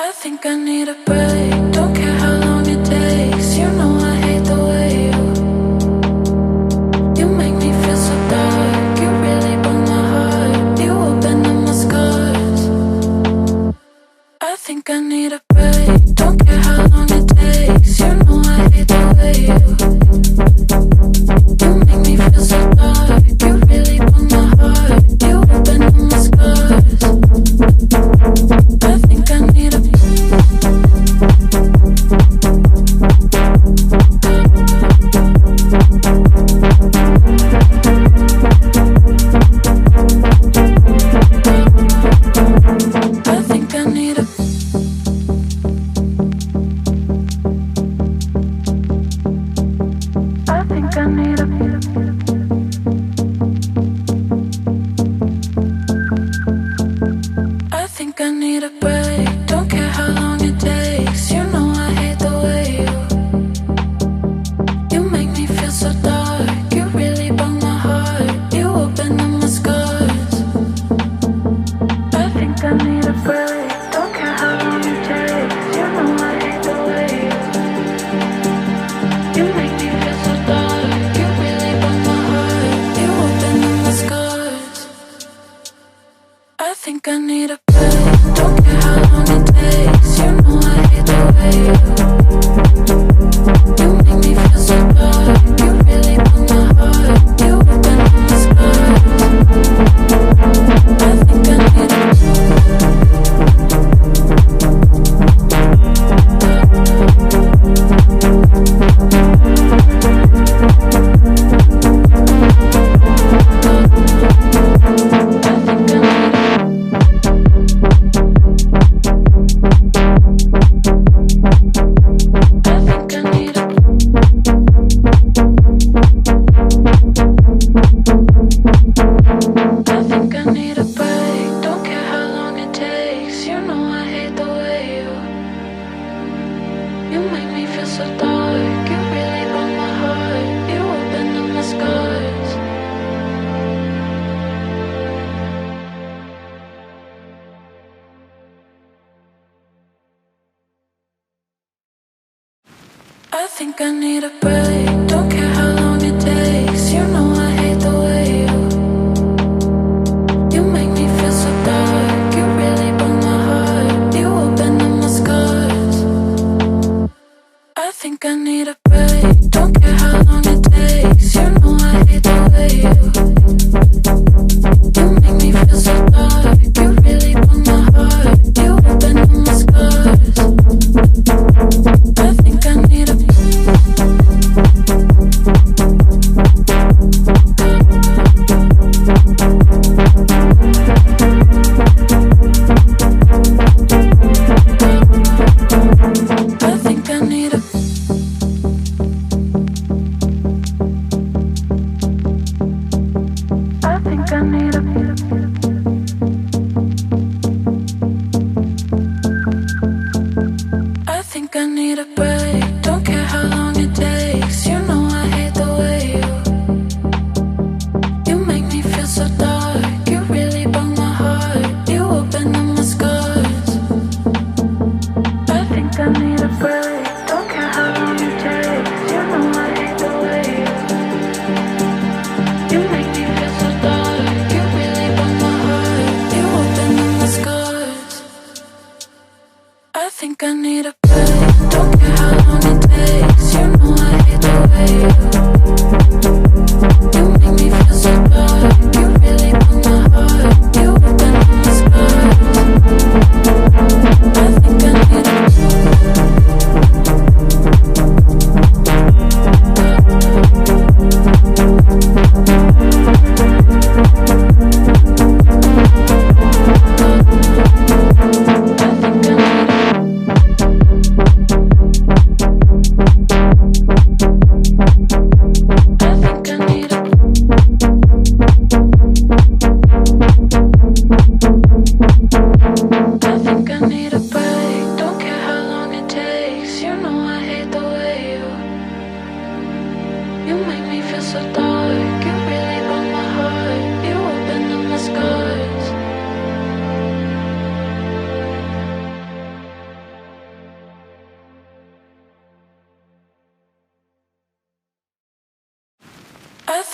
I think I need a break. Don't care how long it takes. You know I hate the way you make me feel so dark. You really broke my heart. You opened up my scars. I think I need a break. Don't care how long it takes. You know I hate the way you make me feel so dark. You really broke my heart. You opened up my scars. I think I need a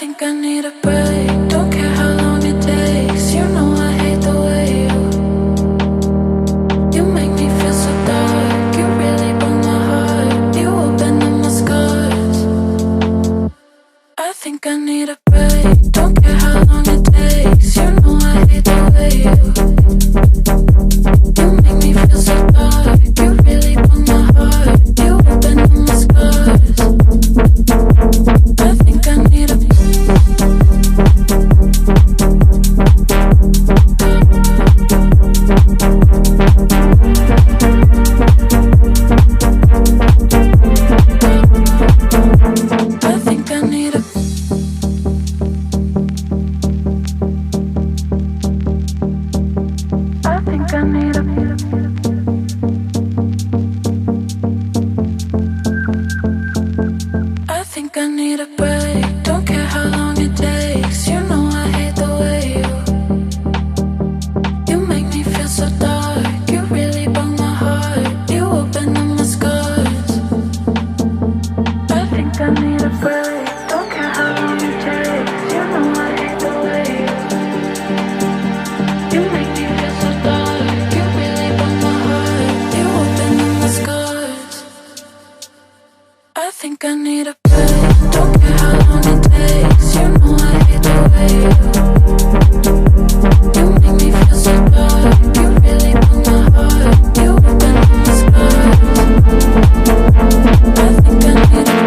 think I need a break. Don't care how long it takes. You know I hate the way you make me feel so dark. You really broke my heart. You opened up my scars. I think I need a break. Don't care how long it takes. You know I hate the way you make me feel so dark. You really broke my heart. You opened up my scars. I think I need a I think I need a I think I need a I think I need a break. Don't care how long it takes. You know I hate the way you make me feel so dark. You really broke my heart. You opened up my scars. I think I need a break. Don't care how long it takes. You know I hate the way you make me feel so dark. You really broke my heart. You opened up my scars. I think I need a break. Don't care how long it takes. You know I hate the way you make me feel so dark. You really broke my heart. You opened up my scars. I think I need a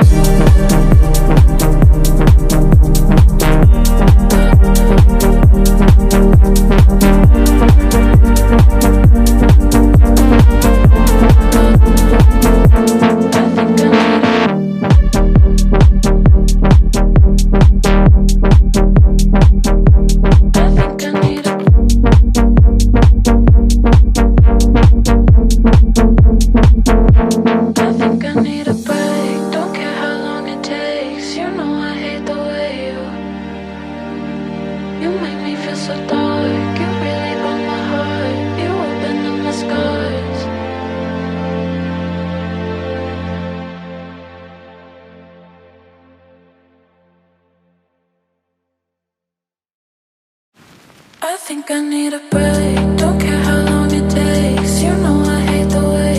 I think I need a break. Don't care how long it takes. You know I hate the way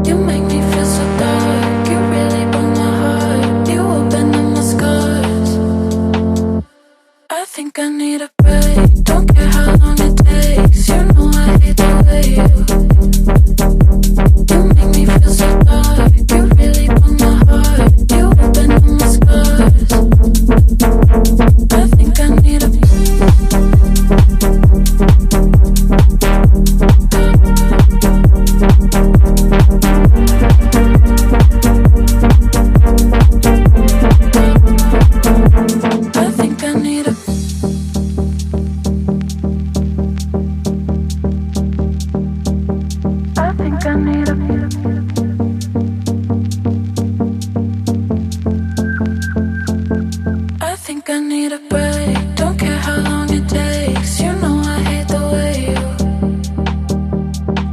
you make me feel so dark. You really broke my heart. You opened up my scars. I think I need a break. Don't care how long it takes. You know I hate the way you make me feel so dark. You really broke my heart. You opened up my scars. I think I need a I think I need a I think I need a I think I need a break. Don't care how long it takes. You know I hate the way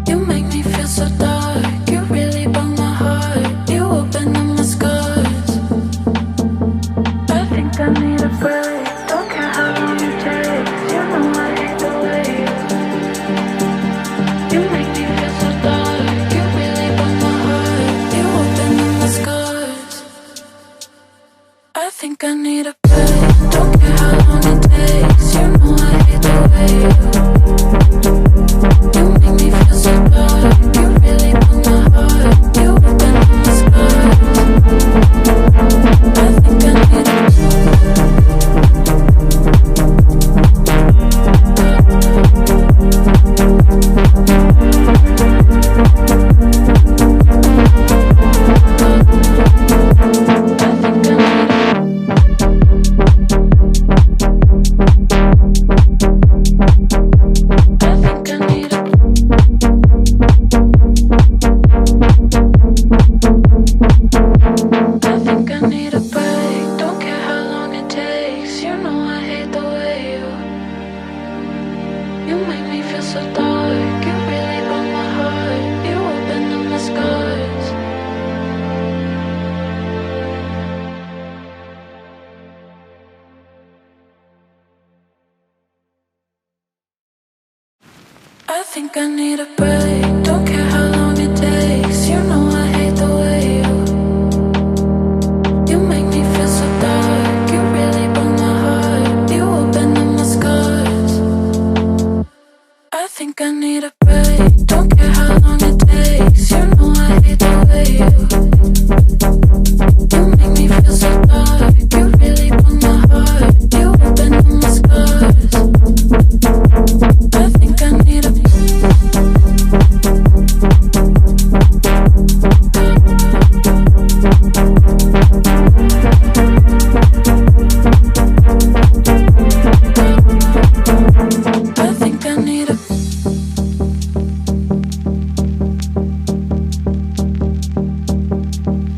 you make me feel so dark. You really broke my heart. You opened up my scars. I think I need a break. Don't care how long it takes. You know I hate the way you make me feel so dark. You really I think I need a break. Don't care how long it takes. You know I hate the way you make me feel so dark. You really broke my heart. You opened up my scars. I think I need a break. Don't care how long it takes. You know I hate the way you make me feel so dark. You really broke my heart. You opened up my scars. I think I need a I think I need a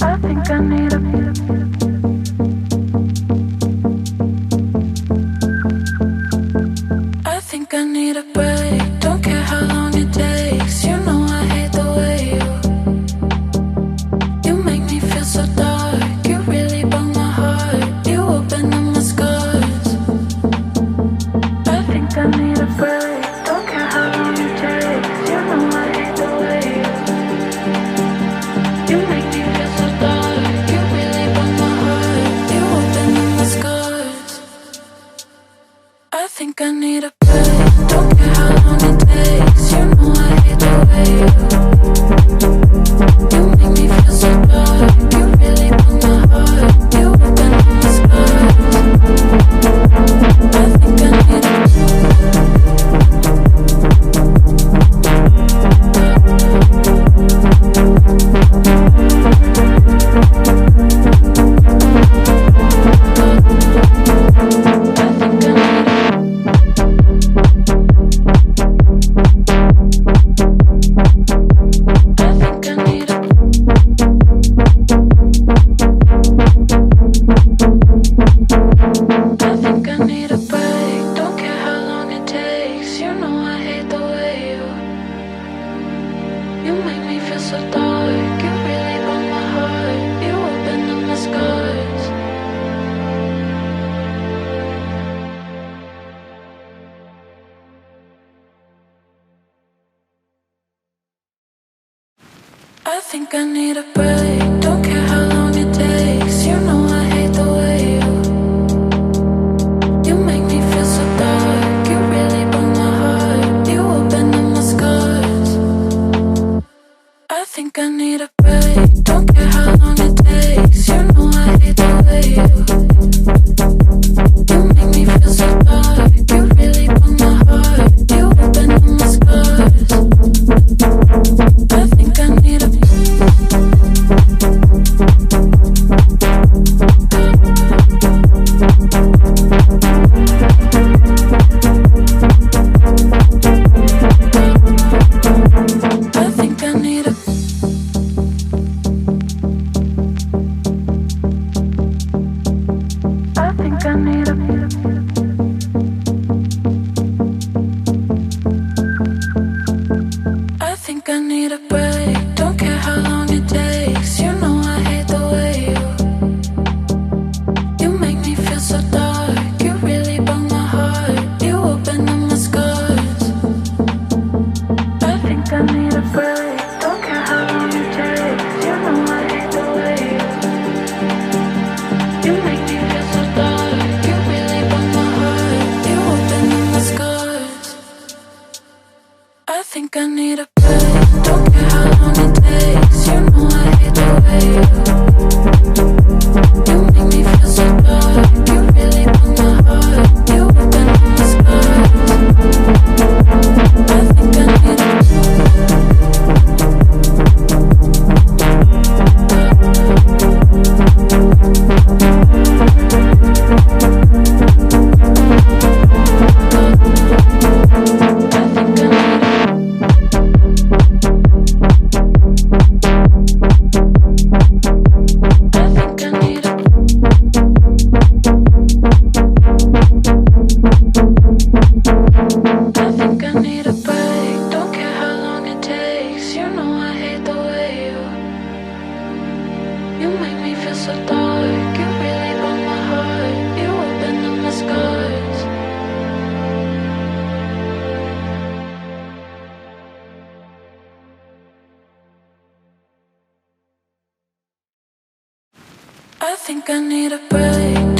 I think I need a I think I need a break. Don't care how long it takes. You know I hate the way you make me feel so dark. You really broke my heart. You opened up my scars. I think I need a break. Don't care how long it takes. You know I hate the way you make me feel so dark. You really broke my heart. You opened up my scars. I think I need a break. Don't care how long it takes. You know I hate the way you make me feel so dark. You really broke my heart. You opened up my scars. I think I need a I think I need a break. Don't care how long it takes. You know I hate the way you make me feel so dark. You really broke my heart. You opened up my scars. I think I need a break. Don't care how long it takes. You know I hate the way you make me feel so dark. You really broke my heart. You opened up my scars. I think I need a break. Don't care how long it takes. You know I hate the way you make me feel so dark. You really broke my heart. You opened up my scars. I think I need a I think I need a I think I need a I think I need a break. Don't care how long it takes. You know I hate the way you make me feel so dark. You really broke my heart. You opened up my scars. I think I need a break. Don't care how long it takes. You know I hate the way you make me feel so dark. You really broke my heart. You opened up my scars. I think I need a break. Don't care how long it takes. You know I hate the way you make me feel so dark. You really broke my heart. You opened up my scars. I think I need a I think I need a think I need a break.